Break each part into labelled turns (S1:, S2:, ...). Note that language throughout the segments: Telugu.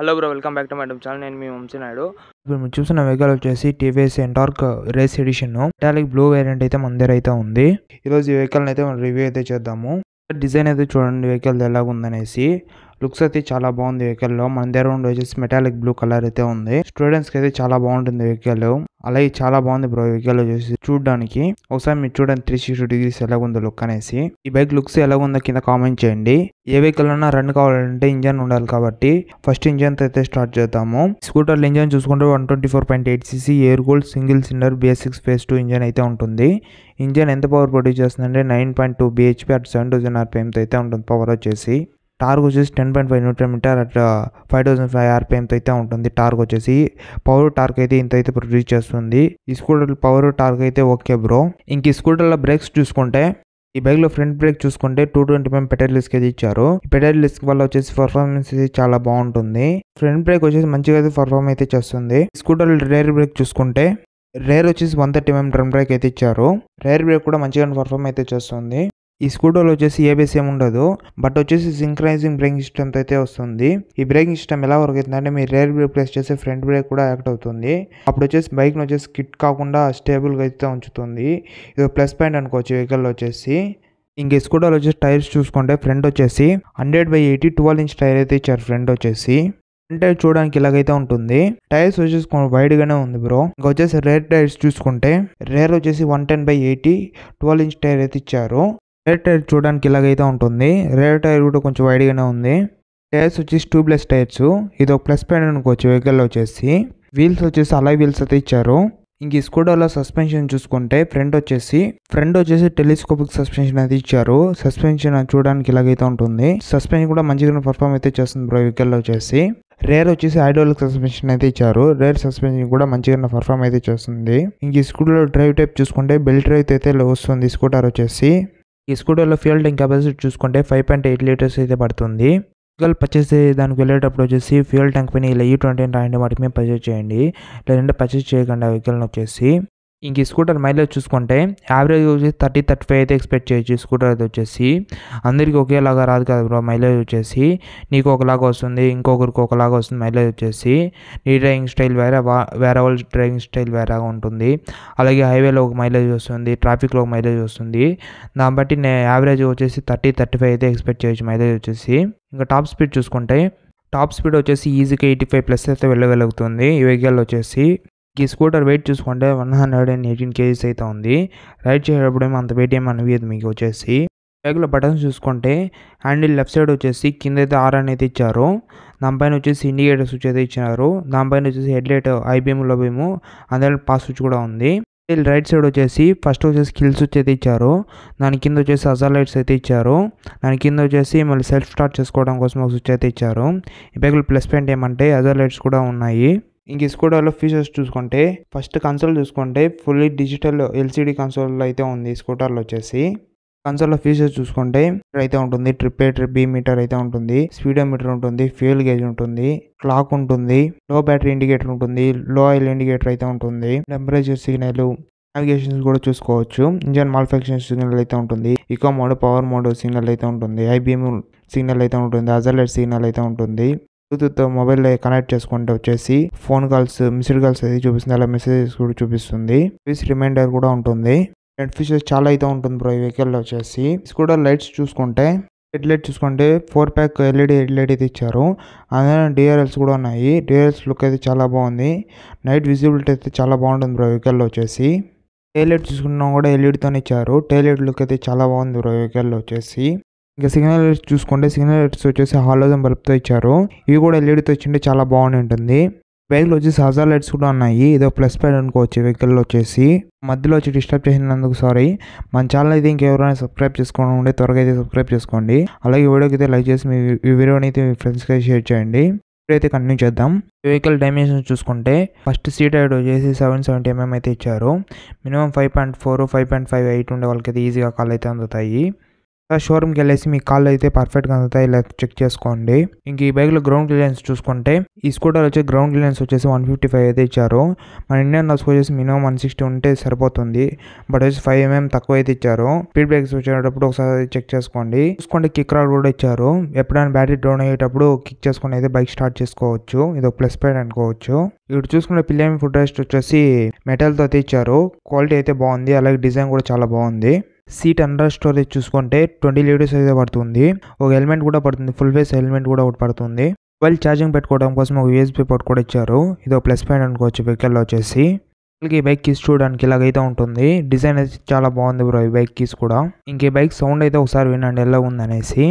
S1: Hello bro, welcome back to my YouTube channel. నేను మీ వంశీ నాయుడు.
S2: ఇప్పుడు మీరు చూస్తున్న వెహికల్ వచ్చేసి TVS Ntorq race edition metallic blue variant అయితే మన దగ్గర అయితే ఉంది. ఈరోజు ఈ వెహికల్ అయితే మనం రివ్యూ అయితే చేద్దాము. డిజైన్ అయితే చూడండి వెహికల్ ఎలాగ ఉందనేసి. లుక్స్ అయితే చాలా బాగుంది వెహికల్ లో. మన దగ్గర ఉండి వచ్చేసి మెటాలిక్ బ్లూ కలర్ అయితే ఉంది. స్టూడెంట్స్ కి అయితే చాలా బాగుంటుంది వెహికల్. అలాగే చాలా బాగుంది బ్రో వెహికల్ వచ్చేసి చూడడానికి. ఒకసారి మీరు చూడండి 360 డిగ్రీస్ ఎలాగుందో లుక్ అనేసి. ఈ బైక్ లుక్స్ ఎలాగుందో కింద కామెంట్ చేయండి. ఏ వెహికల్ అన్నా రన్ కావాలంటే ఇంజన్ ఉండాలి కాబట్టి ఫస్ట్ ఇంజన్ అయితే స్టార్ట్ చేద్దాము. స్కూటర్ ఇంజన్ చూసుకుంటే 124.8 cc air cooled single cylinder BS6 phase 2 engine అయితే ఉంటుంది. ఇంజన్ ఎంత పవర్ ప్రొడ్యూస్ చేస్తుందంటే 9.2 bhp అట్ 7000 rpm అయితే ఉంటుంది పవర్ వచ్చేసి. టార్క్ వచ్చేసి 10.5 Nm అట్ 5005 rpm అయితే ఉంటుంది. టార్క్ వచ్చేసి పవర్ టార్క్ అయితే ఇంత అయితే ప్రొడ్యూస్ చేస్తుంది. ఈ స్కూటర్ పవర్ టార్క్ అయితే ఓకే బ్రో. ఇంక ఈ స్కూటర్లో బ్రేక్స్ చూసుకుంటే ఈ బైక్ లో ఫ్రంట్ బ్రేక్ చూసుకుంటే 220mm పెడల్ డిస్క్ అయితే ఇచ్చారు. ఈ పెడల్ డిస్క్ వల్ల వచ్చేసి పర్ఫార్మెన్స్ అయితే చాలా బాగుంటుంది. ఫ్రంట్ బ్రేక్ వచ్చేసి మంచిగా అయితే పర్ఫార్మ్ అయితే చేస్తుంది. స్కూటర్ రేర్ బ్రేక్ చూసుకుంటే రేర్ వచ్చేసి 130mm డ్రమ్ బ్రేక్ అయితే ఇచ్చారు. రేర్ బ్రేక్ కూడా మంచిగా పర్ఫార్మ్ అయితే చేస్తుంది. ఈ స్కూటర్లో వచ్చేసి ఏబిఎస్ ఏమి ఉండదు, బట్ వచ్చేసి సింక్రైజింగ్ బ్రేకింగ్ సిస్టమ్ అయితే వస్తుంది. ఈ బ్రేకింగ్ సిస్టమ్ ఎలా వర్క్ అవుతుందంటే మీరు రేర్ బ్రేక్ ప్లేస్ చేస్తే ఫ్రంట్ బ్రేక్ కూడా యాక్ట్ అవుతుంది. అప్పుడు వచ్చేసి బైక్ ను వచ్చేసి కిట్ కాకుండా స్టేబుల్ గా అయితే ఉంచుతుంది. ఇది ప్లస్ పాయింట్ అనుకోవచ్చు వెహికల్ వచ్చేసి. ఇంక స్కూటర్లో వచ్చేసి టైర్స్ చూసుకుంటే ఫ్రంట్ వచ్చేసి 100/80 12" టైర్ అయితే ఇచ్చారు. ఫ్రంట్ వచ్చేసి ఫ్రంట్ టైర్ చూడడానికి ఇలాగైతే ఉంటుంది. టైర్స్ వచ్చేసి వైడ్ గానే ఉంది బ్రో. ఇంకా వచ్చేసి రేర్ టైర్స్ చూసుకుంటే రేర్ వచ్చేసి 110/80 12" టైర్ అయితే ఇచ్చారు. రేర్ టైర్ చూడడానికి ఇలాగైతే ఉంటుంది. రేర్ టైర్ కూడా కొంచెం వైడ్ గానే ఉంది. టైర్స్ వచ్చేసి ట్యూబ్లెస్ టైర్స్. ఇది ఒక ప్లస్ పాయింట్ అనుకోవచ్చు వెహికల్ వచ్చేసి. వీల్స్ వచ్చేసి అలాయ్ వీల్స్ అయితే ఇచ్చారు. ఇంక ఈ స్కూటర్లో సస్పెన్షన్ చూసుకుంటే ఫ్రంట్ వచ్చేసి టెలిస్కోపిక్ సస్పెన్షన్ అయితే ఇచ్చారు. సస్పెన్షన్ చూడడానికి ఇలాగైతే ఉంటుంది. సస్పెన్షన్ కూడా మంచిగా పర్ఫార్మ్ అయితే చేస్తుంది బ్రో వెహికల్ వచ్చేసి. రేర్ వచ్చేసి హైడ్రాలిక్ సస్పెన్షన్ అయితే ఇచ్చారు. రేర్ సస్పెన్షన్ కూడా మంచిగా పర్ఫార్మ్ అయితే చేస్తుంది. ఇంక ఈ స్కూటర్లో డ్రైవ్ టైప్ చూసుకుంటే బెల్ట్ డ్రైవ్ అయితే వస్తుంది స్కూటర్ వచ్చేసి. ఈ స్కూటర్లో ఫ్యూయల్ ట్యాంక్ కెపాసిటీ చూసుకుంటే 5.8 లీటర్స్ అయితే పడుతుంది. వెహికల్ పర్చేస్ దానికి వెళ్ళేటప్పుడు వచ్చేసి ఫ్యూయల్ ట్యాంక్ పైన ఇలా E20 రాయండి, వాటి మీద పర్చేస్ చేయండి. లేదంటే పర్చేస్ చేయకండి ఆ వెహికల్ని వచ్చేసి. ఇంక ఈ స్కూటర్ మైలేజ్ చూసుకుంటే యావరేజ్ వచ్చేసి 30-35 అయితే ఎక్స్పెక్ట్ చేయొచ్చు. ఈ స్కూటర్ అయితే వచ్చేసి అందరికీ ఒకేలాగా రాదు కదా బ్రో మైలేజ్ వచ్చేసి. నీకు ఒకలాగా వస్తుంది, ఇంకొకరికి ఒకలాగా వస్తుంది మైలేజ్ వచ్చేసి. నీ డ్రైవింగ్ స్టైల్ వేరే వాళ్ళ డ్రైవింగ్ స్టైల్ వేరేగా ఉంటుంది. అలాగే హైవేలో ఒక మైలేజ్ వస్తుంది, ట్రాఫిక్లో ఒక మైలేజ్ వస్తుంది. దాన్ని బట్టి నేను యావరేజ్ వచ్చేసి 30-35 అయితే ఎక్స్పెక్ట్ చేయొచ్చు మైలేజ్ వచ్చేసి. ఇంకా టాప్ స్పీడ్ చూసుకుంటే టాప్ స్పీడ్ వచ్చేసి ఈజీగా 85+ అయితే వెళ్ళగలుగుతుంది ఈ వెహికల్ వచ్చేసి. ఈ స్కూటర్ వెయిట్ చూసుకుంటే 118 kgs అయితే ఉంది. రైడ్ చేసేటప్పుడు ఏమో అంత వెయిట్ ఏమీ అనిపించదు మీకు వచ్చేసి. బైక్లో బటన్స్ చూసుకుంటే హ్యాండిల్ లెఫ్ట్ సైడ్ వచ్చేసి కింద అయితే R అయితే ఇచ్చారు. దానిపైన వచ్చేసి ఇండికేటర్ స్విచ్ అయితే ఇచ్చినారు. దానిపైన వచ్చేసి హెడ్లైట్ ఐబీఎం లో బీము, అందులో పాస్ స్విచ్ కూడా ఉంది. రైట్ సైడ్ వచ్చేసి ఫస్ట్ వచ్చేసి కిల్ స్విచ్ అయితే ఇచ్చారు. దాని కింద వచ్చేసి హజార్ లైట్స్ అయితే ఇచ్చారు. దాని కింద వచ్చేసి మళ్ళీ సెల్ఫ్ స్టార్ట్ చేసుకోవడం కోసం ఒక స్విచ్ అయితే ఇచ్చారు. ఈ బైక్లో ప్లస్ పాయింట్ ఏమంటే హజార్ లైట్స్ కూడా ఉన్నాయి. ఇంక ఈ స్కూటర్లో ఫీచర్స్ చూసుకుంటే ఫస్ట్ కన్సోల్ చూసుకుంటే ఫుల్లీ డిజిటల్ LCD కన్సోల్ అయితే ఉంది స్కూటర్లో వచ్చేసి. కన్సోల్లో ఫీచర్స్ చూసుకుంటే అయితే ఉంటుంది, trip A trip B meter అయితే ఉంటుంది, స్పీడోమీటర్ ఉంటుంది, ఫ్యూయల్ గేజ్ ఉంటుంది, క్లాక్ ఉంటుంది, లో బ్యాటరీ ఇండికేటర్ ఉంటుంది, లో ఆయిల్ ఇండికేటర్ అయితే ఉంటుంది, టెంపరేచర్ సిగ్నల్, నావిగేషన్స్ కూడా చూసుకోవచ్చు. ఇంజన్ మాలిఫికేషన్ సిగ్నల్ అయితే ఉంటుంది, eco mode, power mode signal అయితే ఉంటుంది, IBM సిగ్నల్ అయితే ఉంటుంది, హజార్ లైట్ సిగ్నల్ అయితే ఉంటుంది. బ్లూటూత్ మొబైల్ కనెక్ట్ చేసుకుంటే వచ్చేసి ఫోన్ కాల్స్, మిస్డ్ కాల్స్ అయితే చూపిస్తుంది, అలా మెసేజెస్ కూడా చూపిస్తుంది. రిమైండర్ కూడా ఉంటుంది. హెడ్ ఫీచర్స్ చాలా అయితే ఉంటుంది బ్రో ఈ వెహికల్ వచ్చేసి. స్కూటర్ లైట్స్ చూసుకుంటే హెడ్ లైట్ చూసుకుంటే 4-pack LED హెడ్ లైట్ అయితే ఇచ్చారు. అలానే DRLs కూడా ఉన్నాయి. DRLs లుక్ అయితే చాలా బాగుంది. నైట్ విజిబిలిటీ అయితే చాలా బాగుంటుంది బ్రో వెహికల్ వచ్చేసి. టైల్ లైట్ చూసుకున్నా కూడా LED ఇచ్చారు. టైల్ లైట్ లుక్ అయితే చాలా బాగుంది బ్రో వెహికల్ వచ్చేసి. ఇంకా సిగ్నల్ లైట్స్ చూసుకుంటే సిగ్నల్ లైట్స్ వచ్చేసి హాలోజన్ బల్బ్తో ఇచ్చారు. ఇవి కూడా LEDతో వచ్చింటే చాలా బాగుంది ఉంటుంది. బైక్లో వచ్చేసి హజార్ లైట్స్ కూడా ఉన్నాయి. ఇదో ప్లస్ పాయింట్ అనుకోవచ్చు వెహికల్లో వచ్చేసి. మధ్యలో వచ్చి డిస్టర్బ్ చేసినందుకు సారీ. మన ఛానల్ అయితే ఇంకెవరైనా సబ్స్క్రైబ్ చేసుకోవడం ఉంటే త్వరగా అయితే సబ్స్క్రైబ్ చేసుకోండి. అలాగే వీడియోకి అయితే లైక్ చేసి ఈ వీడియోని అయితే మీ ఫ్రెండ్స్కి షేర్ చేయండి. ఇప్పుడైతే కంటిన్యూ చేద్దాం. వెహికల్ డైమెన్షన్స్ చూసుకుంటే ఫస్ట్ సీట్ హైట్ వచ్చేసి 770mm అయితే ఇచ్చారు. మినిమం 5.4 5.5 హైట్ ఉండే వాళ్ళకైతే ఈజీగా కాళ్ళు అయితే అందుతాయి. షోరూమ్కి వెళ్ళేసి మీ కాళ్ళు అయితే పర్ఫెక్ట్గా అందుతాయి ఇలా చెక్ చేసుకోండి. ఇంక ఈ బైక్లో గ్రౌండ్ క్లియరెన్స్ చూసుకుంటే ఈ స్కూటర్ వచ్చి గ్రౌండ్ క్లియరెన్స్ వచ్చేసి 155 అయితే ఇచ్చారు. మన ఇండియన్ రోడ్స్ వచ్చేసి మినిమం 160 ఉంటే సరిపోతుంది. బట్ వచ్చి 5 mm తక్కువ అయితే ఇచ్చారు. స్పీడ్ బ్రేక్స్ వచ్చేటప్పుడు ఒకసారి చెక్ చేసుకోండి. చూసుకోండి కిక్ రాడ్ కూడా ఇచ్చారు. ఎప్పుడైనా బ్యాటరీ డౌన్ అయ్యేటప్పుడు కిక్ చేసుకుని అయితే బైక్ స్టార్ట్ చేసుకోవచ్చు. ఇది ఒక ప్లస్ పాయింట్ అనుకోవచ్చు. ఇక్కడ చూసుకుంటే పిలియన్ ఫుట్ రెస్ట్ వచ్చేసి మెటల్తో అయితే ఇచ్చారు. క్వాలిటీ అయితే బాగుంది. అలాగే డిజైన్ కూడా చాలా బాగుంది. సీట్ అండర్ స్టోరేజ్ చూసుకుంటే 20 లీటర్స్ అయితే పడుతుంది. ఒక హెల్మెట్ కూడా పడుతుంది. ఫుల్ ఫేస్ హెల్మెట్ కూడా ఒకటి పడుతుంది. మొబైల్ ఛార్జింగ్ పెట్టుకోవడం కోసం ఒక USB పోర్ట్ కూడా ఇచ్చారు. ఇది ఒక ప్లస్ పాయింట్ అనుకోవచ్చు వెహికల్లో వచ్చేసి. ఈ బైక్ కీస్ చూడడానికి ఇలాగైతే ఉంటుంది. డిజైన్ అయితే చాలా బాగుంది బ్రో ఈ బైక్ కీస్ కూడా. ఇంక ఈ బైక్ సౌండ్ అయితే ఒకసారి వినండి ఎలా ఉందనేసి.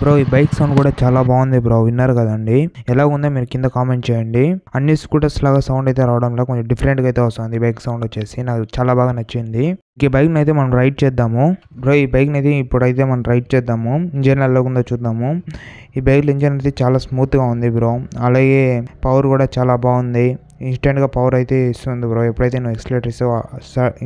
S2: బ్రో ఈ బైక్ సౌండ్ కూడా చాలా బాగుంది బ్రో. విన్నారు కదండి. ఎలా ఉందో మీరు కింద కామెంట్ చేయండి. అన్ని స్కూటర్స్ లాగా సౌండ్ అయితే రావడంలో కొంచెం డిఫరెంట్గా అయితే వస్తుంది బైక్ సౌండ్ వచ్చేసి. నాకు చాలా బాగా నచ్చింది. ఈ బైక్ని అయితే మనం రైడ్ చేద్దాము బ్రో. ఈ బైక్ని అయితే ఇప్పుడైతే మనం రైడ్ చేద్దాము. ఇంజన్ ఎలా ఉందో చూద్దాము. ఈ బైక్ ఇంజన్ అయితే చాలా స్మూత్గా ఉంది బ్రో. అలాగే పవర్ కూడా చాలా బాగుంది. ఇన్స్టెంట్గా పవర్ అయితే ఇస్తుంది బ్రో. ఎప్పుడైతే నువ్వు ఎక్సలేటర్ ఇస్తావో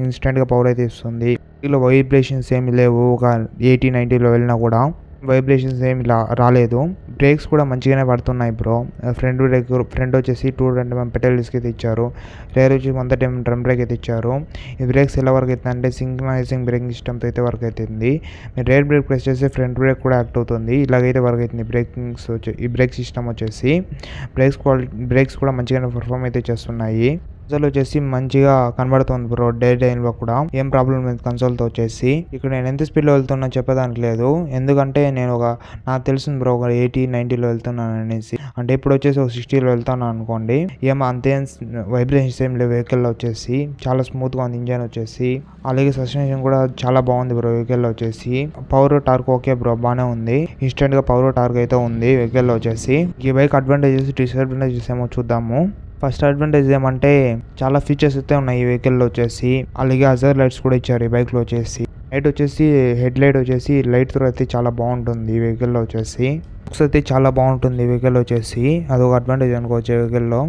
S2: ఇన్స్టెంట్గా పవర్ అయితే ఇస్తుంది. ఇలా వైబ్రేషన్స్ ఏమి లేవు. ఒక 80-90లో వెళ్ళినా కూడా వైబ్రేషన్స్ ఏమి రాలేదు. బ్రేక్స్ కూడా మంచిగానే పడుతున్నాయి బ్రో. ఫ్రంట్ వచ్చేసి 220 mm పెట్రోల్ డిస్క్ అయితే ఇచ్చారు. రేర్ వచ్చి 130 mm డ్రమ్ బ్రేక్ అయితే ఇచ్చారు. ఈ బ్రేక్స్ ఎలా వర్క్ అవుతుంది అంటే సింక్రనైజింగ్ బ్రేకింగ్ సిస్టమ్తో అయితే వర్క్ అవుతుంది. మీరు రేర్ బ్రేక్ ప్రెస్ చేస్తే ఫ్రంట్ బ్రేక్ కూడా యాక్ట్ అవుతుంది. ఇలాగైతే వర్క్ అవుతుంది ఈ బ్రేక్ సిస్టమ్ వచ్చేసి. బ్రేక్స్ కూడా మంచిగానే పర్ఫామ్ అయితే చేస్తున్నాయి. కన్సోల్ వచ్చేసి మంచిగా కనబడుతుంది బ్రో. డే టైంలో కూడా ఏం ప్రాబ్లం లేదు కన్సోల్తో వచ్చేసి. ఇక్కడ నేను ఎంత స్పీడ్లో వెళ్తున్నా చెప్పడానికి లేదు. ఎందుకంటే నేను నాకు తెలిసింది బ్రో ఒక 80-90లో వెళ్తున్నాను అనేసి. అంటే ఇప్పుడు వచ్చేసి ఒక 60లో వెళ్తాను అనుకోండి. అంతేం వైబ్రేషన్స్ ఏం లేవు వెహికల్లో వచ్చేసి. చాలా స్మూత్గా ఉంది ఇంజన్ వచ్చేసి. అలాగే సస్పెన్షన్ కూడా చాలా బాగుంది బ్రో వెహికల్లో వచ్చేసి. పవర్ టార్క్ ఓకే బ్రో బాగానే ఉంది. ఇన్స్టెంట్గా పవర్ టార్క్ అయితే ఉంది వెహికల్లో వచ్చేసి. ఈ బైక్ అడ్వాంటేజెస్ డిసడ్వాంటేజెస్ ఏమో చూద్దాము. ఫస్ట్ అడ్వాంటేజ్ ఏమంటే చాలా ఫీచర్స్ అయితే ఉన్నాయి ఈ వెహికల్లో వచ్చేసి. అలాగే హజార్ లైట్స్ కూడా ఇచ్చారు ఈ బైక్లో వచ్చేసి. లైట్ వచ్చేసి హెడ్ లైట్ వచ్చేసి లైట్ త్రో అయితే చాలా బాగుంటుంది ఈ వెహికల్లో వచ్చేసి. లుక్స్ అయితే చాలా బాగుంటుంది ఈ వెహికల్ వచ్చేసి. అదొక అడ్వాంటేజ్ అనుకోవచ్చు ఈ వెహికల్లో.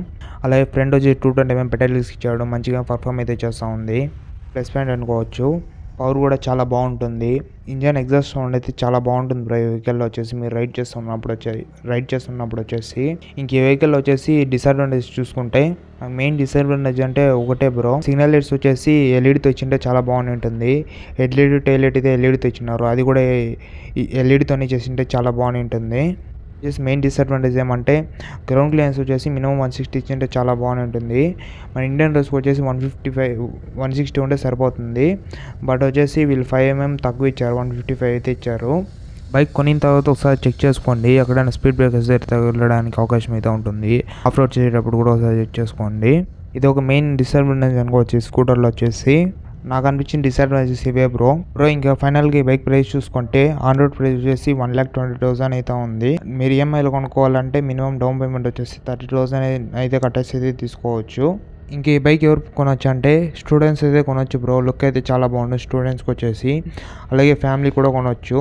S2: అలాగే ఫ్రంట్ వచ్చి 220 mm పెట్రోల్ డిస్క్ ఇచ్చాడు. మంచిగా పర్ఫామ్ అయితే చేస్తూ ఉంది. ప్లస్ పాయింట్ అనుకోవచ్చు. పవర్ కూడా చాలా బాగుంటుంది. ఇంజన్ ఎగ్జాస్ట్ సౌండ్ అయితే చాలా బాగుంటుంది బ్రో ఈ వెహికల్లో వచ్చేసి. మీరు రైడ్ చేస్తున్నప్పుడు వచ్చేసి ఇంక ఈ వెహికల్లో వచ్చేసి డిసడ్వాంటేజ్ చూసుకుంటే మెయిన్ డిసడ్వాంటేజ్ అంటే ఒకటే బ్రో. సిగ్నల్ లైట్స్ వచ్చేసి ఎల్ఈడితో ఇచ్చింటే చాలా బాగుంది ఉంటుంది. హెడ్ లైట్ టైల్ లైట్ అయితే ఎల్ఈడితో ఇచ్చినారు. అది కూడా ఎల్ఈడితోనే చేసింటే చాలా బాగుంది ఉంటుంది. మెయిన్ డిసడ్వాంటేజ్ ఏమంటే గ్రౌండ్ క్లియరెన్స్ వచ్చేసి మినిమం 160 ఇచ్చింటే చాలా బాగుంది ఉంటుంది. మన ఇండియన్ రోడ్స్కి వచ్చేసి 160 ఉంటే సరిపోతుంది. బట్ వచ్చేసి వీళ్ళు 5 mm తక్కువ ఇచ్చారు. 155 అయితే ఇచ్చారు. బైక్ కొనిన తర్వాత ఒకసారి చెక్ చేసుకోండి. ఎక్కడైనా స్పీడ్ బ్రేకర్స్ దగ్గర తగలడానికి అవకాశం అయితే ఉంటుంది. ఆఫ్ రోడ్ చేసేటప్పుడు కూడా ఒకసారి చెక్ చేసుకోండి. ఇది ఒక మెయిన్ డిసడ్వాంటేజ్ అనుకోవచ్చు స్కూటర్లో వచ్చేసి. నాకు అనిపించిన డిసడ్వాంటేజెస్ ఇవే బ్రో. ఇంకా ఫైనల్గా ఈ బైక్ ప్రైస్ చూసుకుంటే ఆన్ రోడ్ ప్రైస్ వచ్చేసి 1,20,000 అయితే ఉంది. మీరు ఈఎంఐలో కొనుక్కోవాలంటే మినిమం డౌన్ పేమెంట్ వచ్చేసి 30,000 అయితే కట్టేసి అయితే తీసుకోవచ్చు. ఇంక ఈ బైక్ ఎవరు కొనొచ్చు అంటే స్టూడెంట్స్ అయితే కొనొచ్చు బ్రో. లుక్ అయితే చాలా బాగుంటుంది స్టూడెంట్స్కి వచ్చేసి. అలాగే ఫ్యామిలీ కూడా కొనొచ్చు.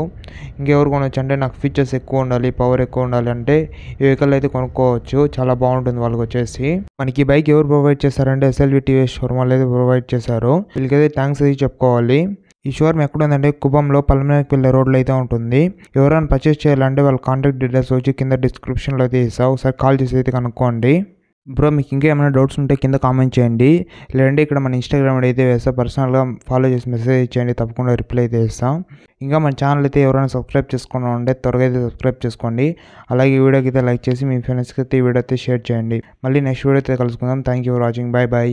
S2: ఇంకెవరు కొనొచ్చు అంటే నాకు ఫీచర్స్ ఎక్కువ ఉండాలి, పవర్ ఎక్కువ ఉండాలి అంటే ఈ వెహికల్ అయితే కొనుక్కోవచ్చు. చాలా బాగుంటుంది వాళ్ళకి వచ్చేసి. మనకి ఈ బైక్ ఎవరు ప్రొవైడ్ చేశారంటే SLV TVS షోరూమ్ వాళ్ళు అయితే ప్రొవైడ్ చేశారు. వీళ్ళకైతే థ్యాంక్స్ అయితే చెప్పుకోవాలి. ఈ షోరూమ్ ఎక్కడ ఉందంటే కుప్పంలో పల్మనేకి వెళ్ళే రోడ్లో అయితే ఉంటుంది. ఎవరైనా పర్చేస్ చేయాలంటే వాళ్ళ కాంటాక్ట్ డీటెయిల్స్ వచ్చి కింద డిస్క్రిప్షన్లో అయితే ఇస్తాను. ఒకసారి కాల్ చేసి అయితే కనుక్కోండి బ్రో. మీకు ఇంకా ఏమైనా డౌట్స్ ఉంటే కింద కామెంట్ చేయండి. లేదంటే ఇక్కడ మన ఇన్స్టాగ్రామ్ అయితే వేస్తా. పర్సనల్గా ఫాలో చేసి మెసేజ్ చేయండి. తప్పకుండా రిప్లై అయితే ఇస్తాం. ఇంకా మన ఛానల్ అయితే ఎవరైనా సబ్స్క్రైబ్ చేసుకున్నా ఉంటే త్వరగా అయితే సబ్స్క్రైబ్ చేసుకోండి. అలాగే ఈ వీడియోకి అయితే లైక్ చేసి మీ ఫ్రెండ్స్కి అయితే ఈ వీడియో అయితే షేర్ చేయండి. మళ్ళీ నెక్స్ట్ వీడియో అయితే కలుసుకుందాం. Thank you for watching. Bye bye.